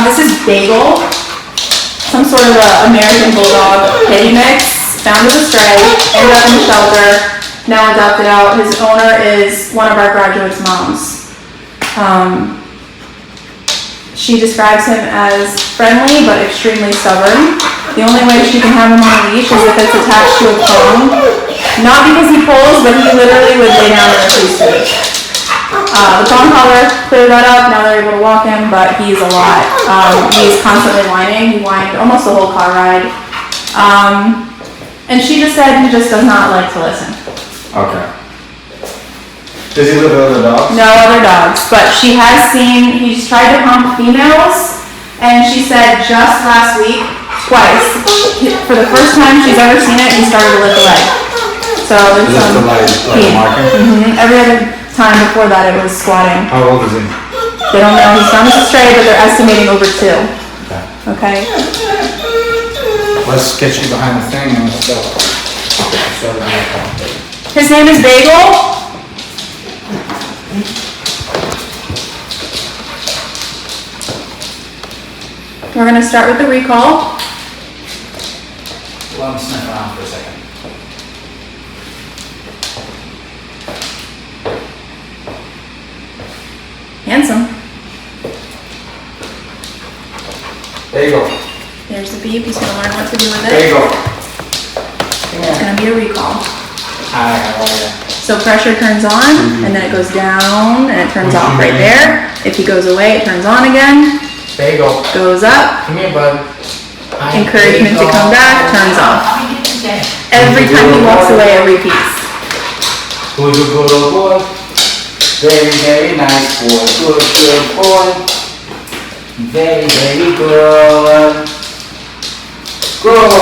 This is Bagel, some sort of a American bulldog kitty mix, found as a stray, ended up in the shelter, now adopted out. His owner is one of our graduates' moms. She describes him as friendly but extremely stubborn. The only way she can have him on a leash is if it's attached to a phone. Not because he pulls, but he literally would lay down and refuse to eat. The phone collar cleared that up, now they're able to walk him, but he's a lot. He's constantly whining. He whined almost the whole car ride. And she just said he just does not like to listen. Okay. Does he live with other dogs? No other dogs, but she has seen, he's tried to hump females, and she said just last week, twice, for the first time she's ever seen it, he started to lick a leg. So there's some marking? Every other time before that it was squatting. How old is he? They don't know, he's found as a stray, but they're estimating over 2. Okay? Let's get you behind the thing and let's go. His name is Bagel. We're going to start with the recall. Let him sniff around for a second. Handsome. Bagel. There's the beep. He's going to learn what to do with it. Bagel. It's going to be a recall. Hi, how are you? So pressure turns on, and then it goes down, and it turns off right there. If he goes away, it turns on again. Bagel. Goes up. Come here, bud. Encouragement to come back, turns off. Every time he walks away, it repeats. Who's a good old boy? Very, very nice boy. Good, good boy. Very, very good. Good.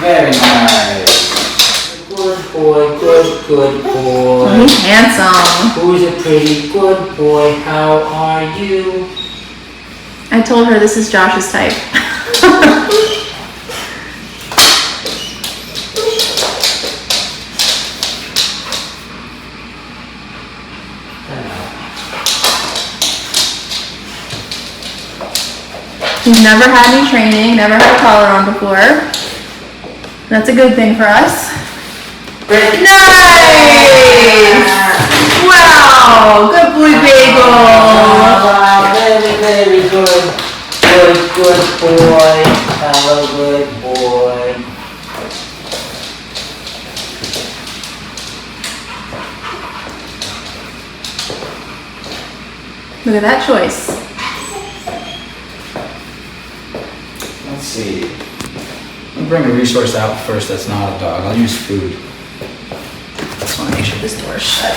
Very nice. Good boy, good, good boy. He's handsome. Who's a pretty good boy? How are you? I told her this is Josh's type. He's never had any training, never had a collar on before. That's a good thing for us. Great. Nice! Wow! Good boy, Bagel! Wow, very, very good. Good, good boy. Hello, good boy. Look at that choice. Let's see. I'll bring a resource out first that's not a dog. I'll use food. Just want to make sure this door is shut.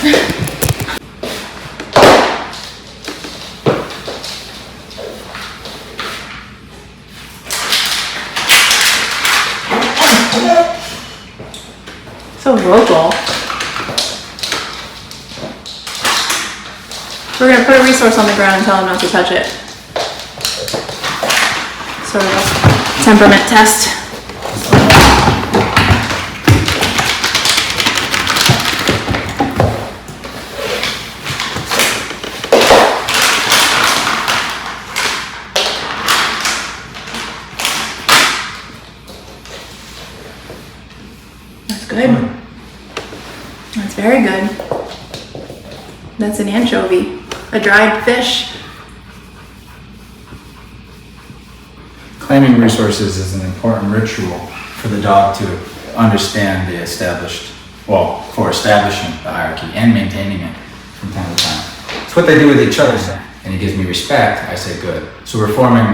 So vocal. We're going to put a resource on the ground and tell him not to touch it. Sort of a temperament test. That's good. That's very good. That's an anchovy. A dried fish. Claiming resources is an important ritual for the dog to understand the for establishing the hierarchy and maintaining it from time to time. It's what they do with each other. And he gives me respect, I say good. So we're forming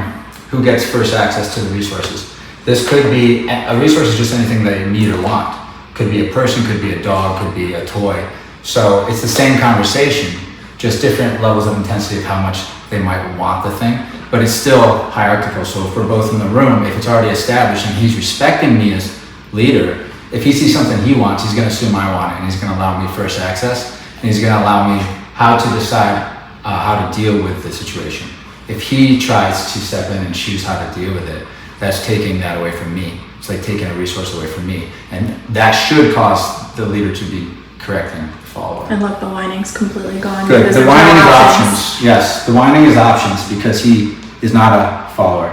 who gets first access to the resources. This could be, a resource is just anything that you need or want. Could be a person, could be a dog, could be a toy. So it's the same conversation, just different levels of intensity of how much they might want the thing, but it's still hierarchical. So if we're both in the room, if it's already established and he's respecting me as leader, if he sees something he wants, he's gonna assume I want it and he's gonna allow me first access and he's gonna allow me how to decide how to deal with the situation. If he tries to step in and choose how to deal with it, that's taking that away from me. It's like taking a resource away from me. And that should cause the leader to be correcting the follower. And look, the whining's completely gone. Good. because The there's no whining is options. Yes, the whining is options because he is not a follower.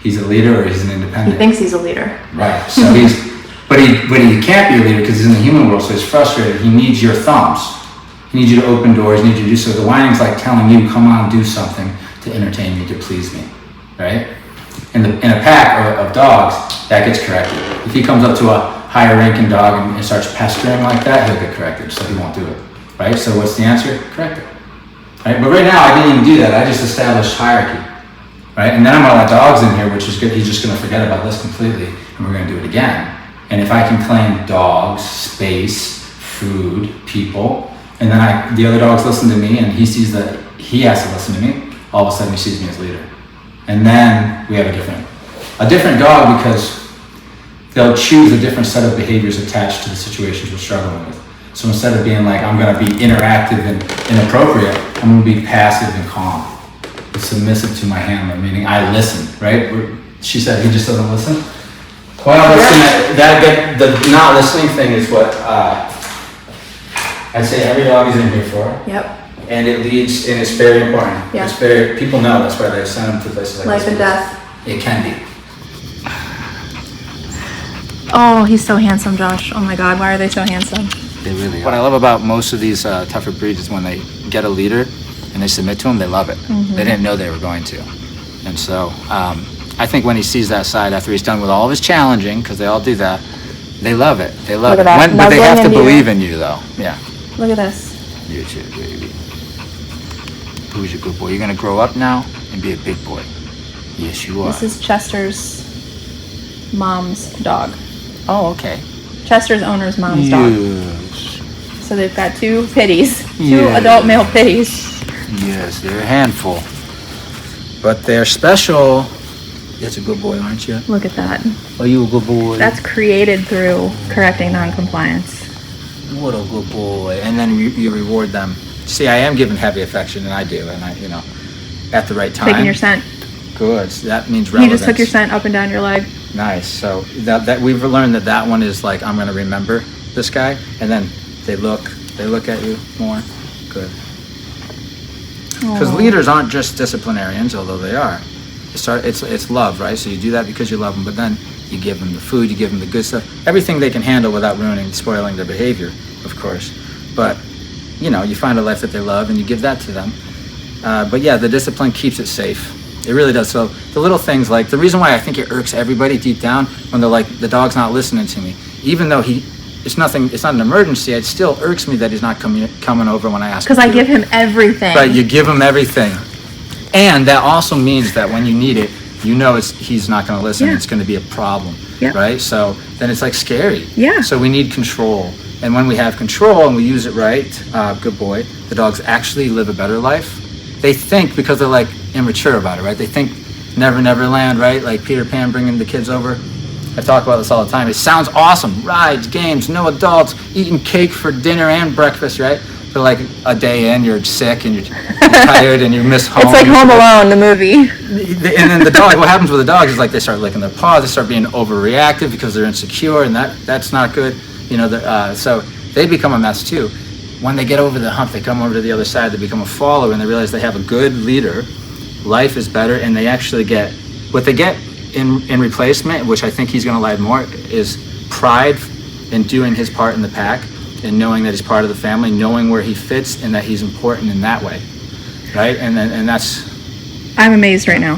He's a leader or he's an He independent. thinks he's a leader. Right. So but he can't be a leader because he's in the human world, so he's frustrated. He needs your thumbs. He needs you to open doors. He needs you to do so. The whining's like telling you, come on, do something to entertain me, to please me, right? In a pack of dogs, that gets corrected. If he comes up to a higher ranking dog and starts pestering like that, he'll get corrected, so he won't do it, right? So what's the answer? Correct it, right? But right now, I didn't even do that. I just established hierarchy, right? And then I'm gonna let dogs in here, which is good. He's just gonna forget about this completely, and we're gonna do it again. And if I can claim dogs, space, food, people, and then the other dogs listen to me, and he sees that he has to listen to me, all of a sudden he sees me as leader. And then we have a different dog because they'll choose a different set of behaviors attached to the situations we're struggling with. So instead of being like, I'm gonna be interactive and inappropriate, I'm gonna be passive and calm, and submissive to my handler, meaning I listen, right? She said he just doesn't listen. Well, the not listening thing is what I'd say every dog is in here for. Yep. And it leads, and it's very important. Yeah. It's people know that's why they send them to places like Life this. and death. It can be. Oh, he's so handsome, Josh. Oh my God, why are they so handsome? They really are. What I love about most of these tougher breeds is when they get a leader and they submit to him, they love it. Mm-hmm. They didn't know they were going to. And so I think when he sees that side after he's done with all of his challenging, because they all do that, they love it. They love Look it. at that. But they have to Nuzzling into believe in you, though. Yeah. Look at this. You too, baby. Who's your good boy? You're gonna grow up now and be a big boy. Yes, you are. This is Chester's mom's dog. Oh, okay. Chester's owner's mom's dog. Yes. So they've got two pitties, two Yeah. adult male pitties. Yes, they're a handful. But they're special. That's a good boy, aren't you? Look at that. Are you a good boy? That's created through correcting noncompliance. What a good boy. And then you reward them. See, I am giving heavy affection, and I do, and at the right time. Taking your scent. Good. So that means He relevance. just took your scent up and down your leg. Nice. So that we've learned that one is like, I'm gonna remember this guy, and then they look at you more. Good. Because Aw. leaders aren't just disciplinarians, although they are. It's love, right? So you do that because you love them, but then you give them the food, you give them the good stuff, everything they can handle without spoiling their behavior, of course. But you find a life that they love and you give that to them. But yeah, the discipline keeps it safe. It really does. So the little things, like the reason why I think it irks everybody deep down when they're like, the dog's not listening to me, even though it's not an emergency, it still irks me that he's not coming over when I ask him Because I to. give him everything. Right, you give him everything. And that also means that when you need it, he's not going to listen. Yeah. It's going to be a problem, Yeah. right? So then it's like scary. Yeah. So we need control. And when we have control and we use it right, good boy, the dogs actually live a better life. They think, because they're like immature about it, right? They think Never Never Land, right? Like Peter Pan bringing the kids over. I talk about this all the time. It sounds awesome. Rides, games, no adults, eating cake for dinner and breakfast, right? But like a day in, you're sick and you're tired and you miss home. It's like Home Alone, the movie. And then the dog, what happens with the dogs is like they start licking their paws, they start being overreactive because they're insecure, and that's not good. So they become a mess too. When they get over the hump, they come over to the other side, they become a follower, and they realize they have a good leader. Life is better, and they actually get what they get in replacement, which I think he's going to like more, is pride in doing his part in the pack and knowing that he's part of the family, knowing where he fits and that he's important in that way, right? And that's. I'm amazed right now.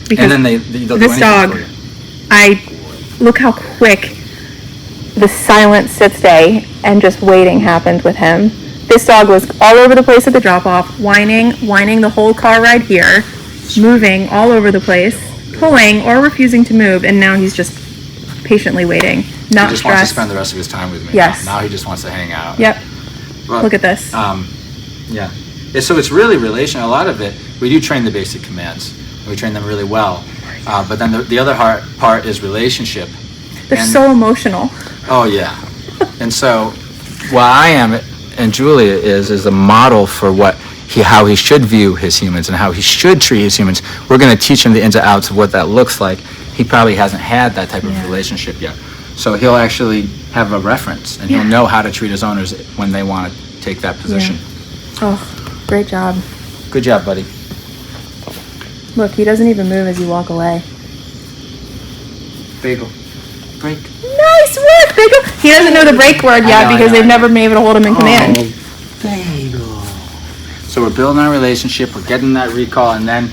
Because and then they'll do this anything dog, for you. look how quick the silent sit stay and just waiting happened with him. This dog was all over the place at the drop-off, whining the whole car ride here, moving all over the place, pulling or refusing to move, and now he's just patiently waiting, not He just wants to stressed. spend the rest of his time with me. Yes. Now he just wants to hang out. Yep. But, Look at this. Yeah. So it's really relational. A lot of it, we do train the basic commands. We train them really well. But then the other part is relationship. They're and- so emotional. Oh, yeah. And so what I am, and Julia is a model for how he should view his humans and how he should treat his humans. We're going to teach him the ins and outs of what that looks like. He probably hasn't had that type of Yeah. relationship yet. So he'll actually have a reference, and he'll know how to treat his owners when they want to take that position. Oh, great job. Good job, buddy. Look, he doesn't even move as you walk away. Bagel. Break. Nice work, Bagel. He doesn't know the break word yet because they've never been able to hold him in command. Bagel. So we're building our relationship, we're getting that recall, and then,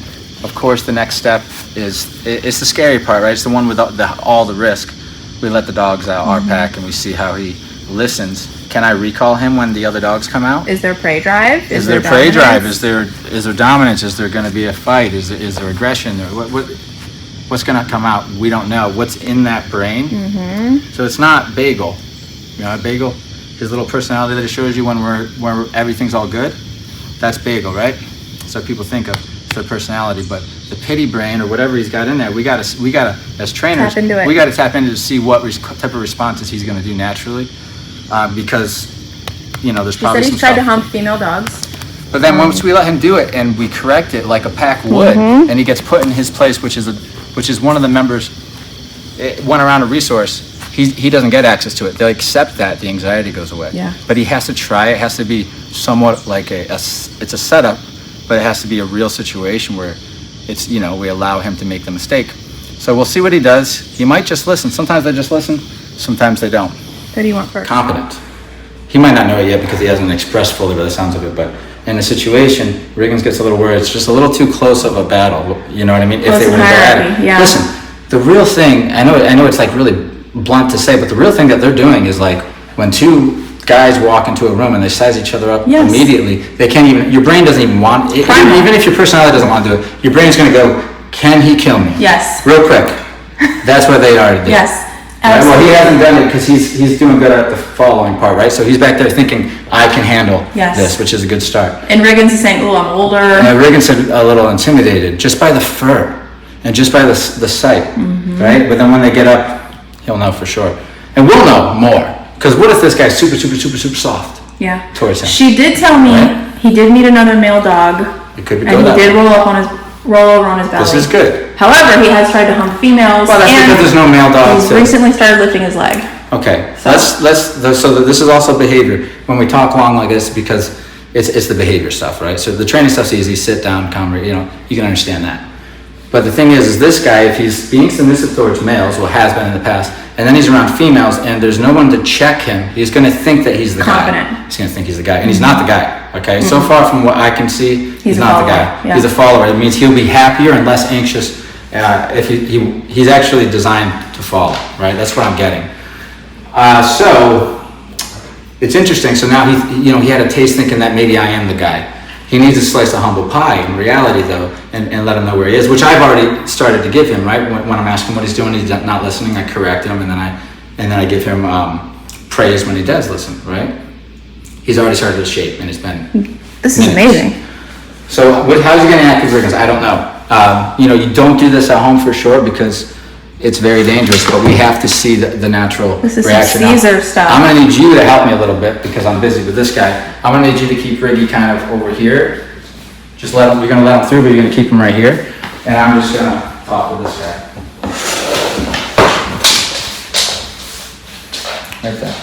of course, the next step is, it's the scary part, right? It's the one with all the risk. We let the dogs out, our pack, and we see how he listens. Can I recall him when the other dogs come out? Is there prey drive? Is there prey drive? Is there dominance? Is there going to be a fight? Is there aggression? What's going to come out? We don't know. What's in that brain? So it's not Bagel. You know, Bagel, his little personality that it shows you when everything's all good. That's Bagel, right? So people think of their personality, but the pity brain or whatever he's got in there, we gotta as trainers, tap into it. we gotta tap into to see what type of responses he's going to do naturally, because you know there's He probably said some he's tried to stuff. hump female dogs. But then once we let him do it and we correct it like a pack would, and he gets put in his place, which is one of the members went around a resource, he doesn't get access to it. They accept that the anxiety goes away. Yeah. But he has to try. It has to be somewhat like it's a setup, but it has to be a real situation where it's, you know, we allow him to make the mistake. So we'll see what he does. He might just listen. Sometimes they just listen. Sometimes they don't. What do you want first? Competent. He might not know it yet because he hasn't expressed fully by the sounds of it, but in a situation, Riggins gets a little worried. It's just a little too close of a battle. You know what I mean? Close If they were to go at hierarchy, it. yeah. Listen, the real thing, I know it's like really blunt to say, but the real thing that they're doing is like when two guys walk into a room and they size each other up Yes. immediately, they can't even, your brain doesn't even want it. Even if your personality doesn't want to do it, your brain's going to go, can he kill me? Yes. Real quick. That's what they already did. Yes. Right? Well, he Absolutely. hasn't done it because he's doing good at the following part, right? So he's back there thinking, I can handle Yes. this, which is a good start. And Riggins is saying, "Oh, I'm older." Riggins said a little intimidated just by the fur and just by the sight, right? But then when they get up, he'll know for sure. And we'll know more. Because what if this guy's super, super, super, super soft Yeah. towards him? She did tell me Right. he did meet another male dog, It could be and he good. did roll over on his belly. This is good. However, he has tried to hump females. Well, that's and because there's no male dogs. he's recently started lifting his leg. Okay, So- so this is also behavior. When we talk long like this, because it's the behavior stuff, right? So the training stuff's easy, sit down, calm, you know, you can understand that. But the thing is this guy, if he's being submissive towards males, or has been in the past, and then he's around females, and there's no one to check him, he's going to think that he's the Confident. guy. He's going to think he's the guy, and he's not the guy. Okay, so far from what I can see, He's a not the follower, guy. yeah. He's a follower. It means he'll be happier and less anxious if he's actually designed to follow. Right, that's what I'm getting. So it's interesting. So now he had a taste thinking that maybe I am the guy. He needs a slice of humble pie in reality, though, and let him know where he is, which I've already started to give him. Right, when I'm asking what he's doing, he's not listening. I correct him, and then I give him praise when he does listen. Right, he's already started to shape, and it's been. This is minutes. amazing. So how's he going to act with Riggins? I don't know. You don't do this at home for sure because it's very dangerous, but we have to see the natural This is some reaction. Now, Caesar stuff. I'm going to need you to help me a little bit because I'm busy with this guy. I'm going to need you to keep Riggy kind of over here. Just you're going to let him through, but you're going to keep him right here. And I'm just going to talk with this guy. Right there.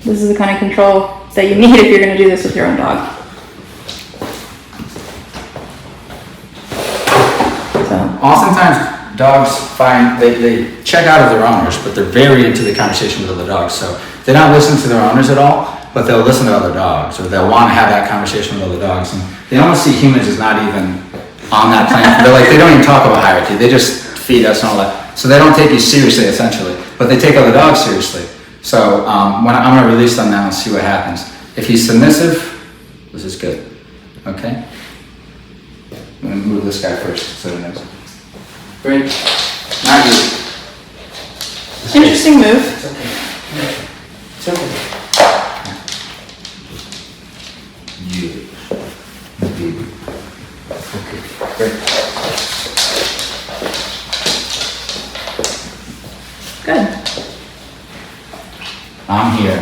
This is the kind of control that you need if you're going to do this with your own dog. So, Oftentimes, dogs find, they check out of their owners, but they're very into the conversation with other dogs. So they don't listen to their owners at all, but they'll listen to other dogs, or they'll want to have that conversation with other dogs. And they almost see humans as not even on that planet. They don't even talk about hierarchy. They just feed us and all that. So they don't take you seriously, essentially, but they take other dogs seriously. So I'm going to release them now and see what happens. If he's submissive, this is good. Okay? I'm going to move this guy first so he knows. Great. Not you. interesting move. It's okay. It's okay. You. Baby. Okay. Great. Good. I'm here.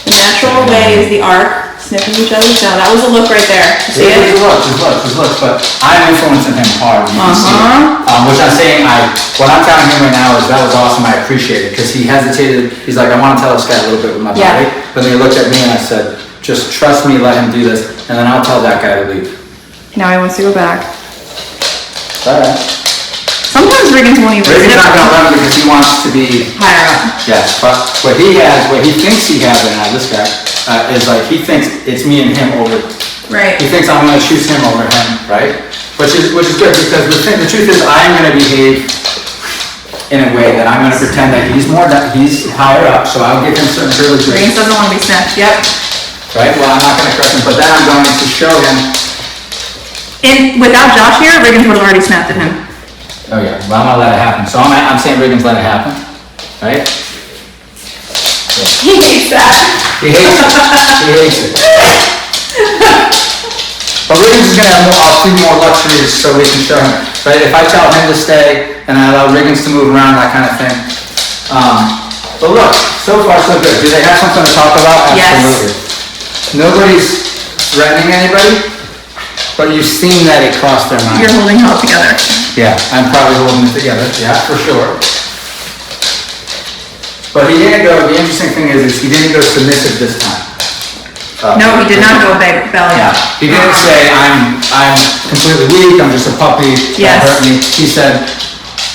The natural way is the arc. sniffing each other's. No, that was a look right there. See it? His looks, but I'm influencing him hard. You can see it. Which I'm saying, what I'm telling him right now is that was awesome. I appreciate it because he hesitated. He's like, I want to tell this guy a little bit with my body. But then he looked at me and I said, just trust me, let him do this, and then I'll tell that guy to leave. Now he wants to go back. All right. Sometimes Riggins won't even. Riggins not gonna let him because he wants to be higher up. Yes, but what he thinks he has right now, this guy, is like he thinks it's me and him over. Right. He thinks I'm gonna choose him over him, right? Which is good because the truth is I'm gonna behave in a way that I'm gonna pretend that he's higher up, so I'll give him certain privileges. Riggins doesn't want to be snatched. Yep. Right. Well, I'm not gonna correct him, but then I'm going to show him. And without Josh here, Riggins would have already snapped at him. Oh yeah, well I'm gonna let it happen. So I'm saying Riggins let it happen, right? He hates that. He hates it. He hates it. But Riggins is gonna have a few more luxuries so we can show him, right? If I tell him to stay and I allow Riggins to move around, that kind of thing. But look, so far so good. Do they have something to talk about? Absolutely. Yes. Nobody's threatening anybody, but you've seen that it crossed their mind. You're holding it all together. Yeah, I'm probably holding it together, yeah, for sure. But he didn't go, the interesting thing is he didn't go submissive this time. No, he did not go belly up. He didn't say, I'm completely weak, I'm just a puppy, Yes. don't hurt me. He said,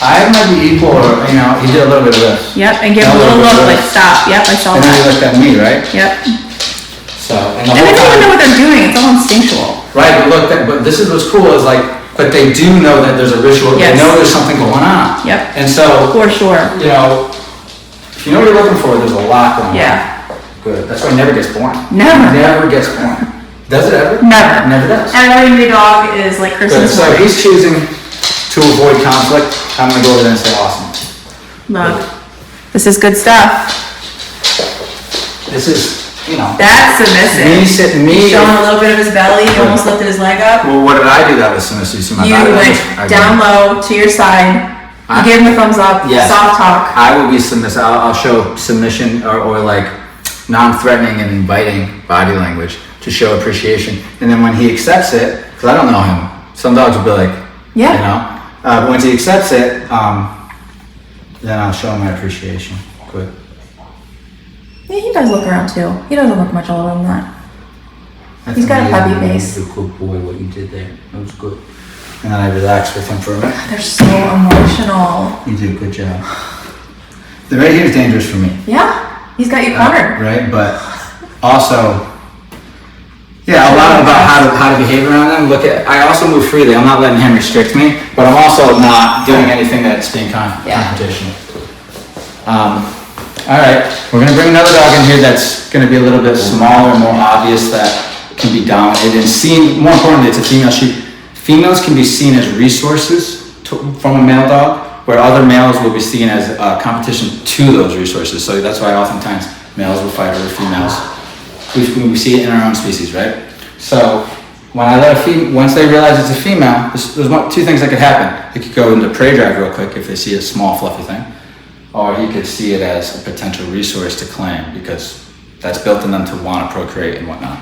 I might be equal, or, he did a little bit of this. Yep, and give a little look, like stop. Yep, I saw And then he that. looked at me, right? Yep. So, and the And whole they don't even know time, what they're doing. It's all instinctual. right, but this is what's cool, is like, but they do know that there's a ritual, Yes. they know there's something going on. Yep. And so, For sure. if you know what you're looking for, there's a lot going on. Yeah. Good. That's why it never gets boring. Never. Never gets boring. Does it ever? Never. Never does. And every new dog is like Good. Christmas So morning. he's choosing to avoid conflict. I'm gonna go over there and say awesome. Look, this is good stuff. This is, That's submissive. me. Showing a little bit of his belly. He almost lifted his leg up. Well, what did I do that was submissive? You see my You body went language? I down did. low to your side. You gave him a thumbs up. Yes. Soft talk. I will be submissive. I'll show submission or like non-threatening and inviting body language to show appreciation. And then when he accepts it, because I don't know him, some dogs will be like, Yeah. but once he accepts it, then I'll show him my appreciation. Good. Yeah, he does look around too. He doesn't look much older than that. That's He's got a amazing. puppy face. You're a good boy, what you did there. That was good. And then I relaxed with him for a minute. They're so emotional. You did a good job. The right here is dangerous for me. Yeah. He's got you covered. Right, but also, a lot about how to behave around them. I also move freely. I'm not letting him restrict me, but I'm also not doing anything that's being competition. All right, we're gonna bring another dog in here that's gonna be a little bit smaller, more obvious, that can be dominated and seen. More importantly, it's a female sheep. Females can be seen as resources from a male dog, where other males will be seen as competition to those resources. So that's why oftentimes males will fight over females. We see it in our own species, right? So when I let once they realize it's a female, there's two things that could happen. They could go into prey drive real quick if they see a small fluffy thing, or he could see it as a potential resource to claim because that's built in them to want to procreate and whatnot.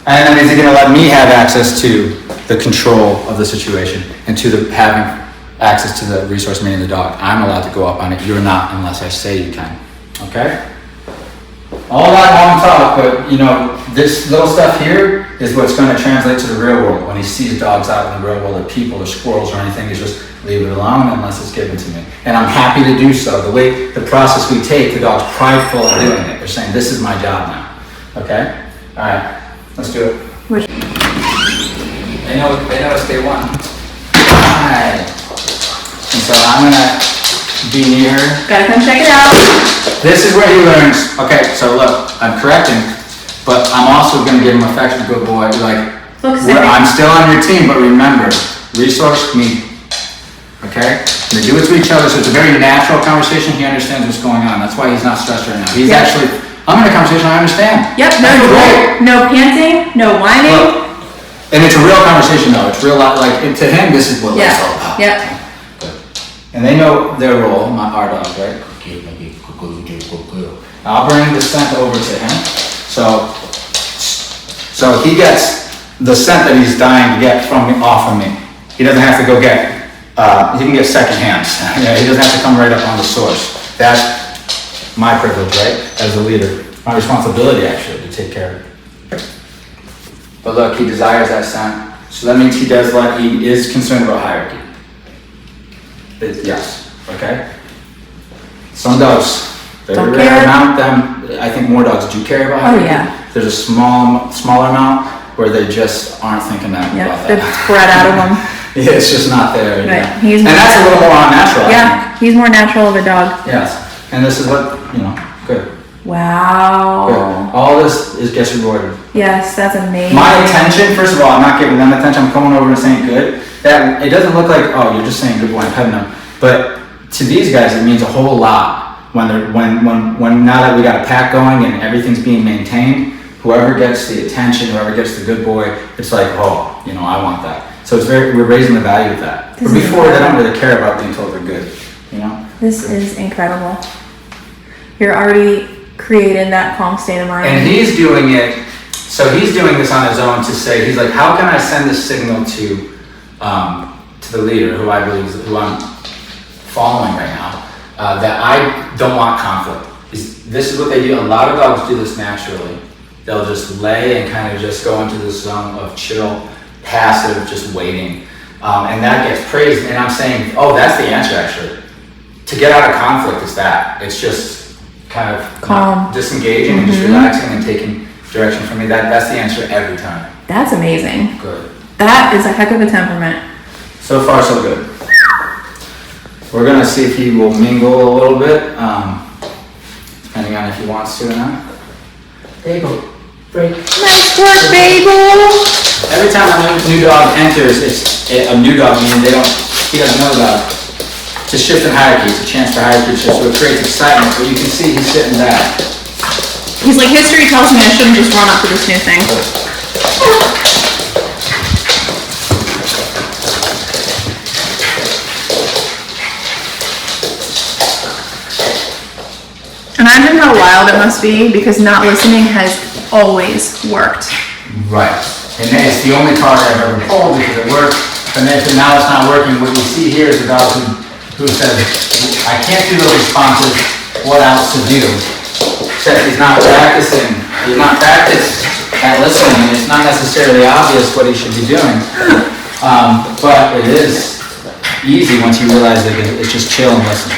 And then is he going to let me have access to the control of the situation and to having access to the resource, meaning the dog? I'm allowed to go up on it. You're not unless I say you can. Okay? All that long talk, but this little stuff here is what's going to translate to the real world. When he sees dogs out in the real world, or people or squirrels or anything, he's just leave it alone unless it's given to me. And I'm happy to do so. The process we take, the dog's prideful in doing it. They're saying, this is my job now. Okay? All right. Let's do it. They know it's day one. Alright. And so I'm gonna be near her. Gotta come check it out. This is where he learns. Okay, so look, I'm correcting, but I'm also gonna give him affection, good boy. I'm still on your team, but remember, resource me. Okay? They do it to each other, so it's a very natural conversation. He understands what's going on. That's why he's not stressed right now. He's actually, I'm in a conversation, I understand. Yep, no panting, no whining. Look, and it's a real conversation though. It's real, to him, this is what life's all about. Yep. And they know their role, our dog, right? I'll bring the scent over to him. So So he gets the scent that he's dying to get from me, off of me. He doesn't have to go get, he can get second hands. He doesn't have to come right up on the source. That's my privilege, right, as a leader. My responsibility, actually, to take care of it. But look, he desires that scent. So that means he is concerned about hierarchy. Yes, okay? Some dogs, very Don't rare care. amount of them, I think more dogs do care about hierarchy. yeah. There's a smaller amount where they just aren't thinking that Yeah, about they're that. bred out of them. Yeah, it's just not there. Right. Yeah. He's And more that's a little more unnatural, I Yeah, he's more natural of a dog. think. Yes, and this is what, good. Wow. Good. All this gets rewarded. Yes, that's amazing. My attention, first of all, I'm not giving them attention, I'm coming over and saying good. That, it doesn't look like, oh, you're just saying good boy and petting them. But to these guys, it means a whole lot when now that we got a pack going and everything's being maintained, whoever gets the attention, whoever gets the good boy, it's like, oh, I want that. So we're raising the value of that. But before, they don't really care about being told they're good, This is incredible. You're already creating that calm state of mind. And he's doing it, so he's doing this on his own to say, he's like, how can I send this signal to the leader, who I believe is, who I'm following right now, that I don't want conflict. This is what they do. A lot of dogs do this naturally. They'll just lay and kind of just go into this zone of chill, passive, just waiting. And that gets praised. And I'm saying, oh, that's the answer actually. To get out of conflict is that. It's just kind of calm, disengaging and just relaxing and taking direction from me. That's the answer every time. That's amazing. Good. That is a heck of a temperament. So far, so good. We're gonna see if he will mingle a little bit, depending on if he wants to or not. Bagel, break. Nice work, Bagel. Every time a new dog enters, it's a new dog, meaning he doesn't know about it. It's a shift in hierarchy, it's a chance for hierarchy to shift, so it creates excitement, but you can see he's sitting back. He's like, history tells me I shouldn't just run up to this new thing. Imagine how wild it must be, because not listening has always worked. Right. And it's the only card I've ever pulled because it worked, and then now it's not working. What you see here is a dog who says, I can't do those responses, what else to do? Except he's not practicing. He's not practiced at listening. It's not necessarily obvious what he should be doing. But it is easy once you realize that it's just chill and listen.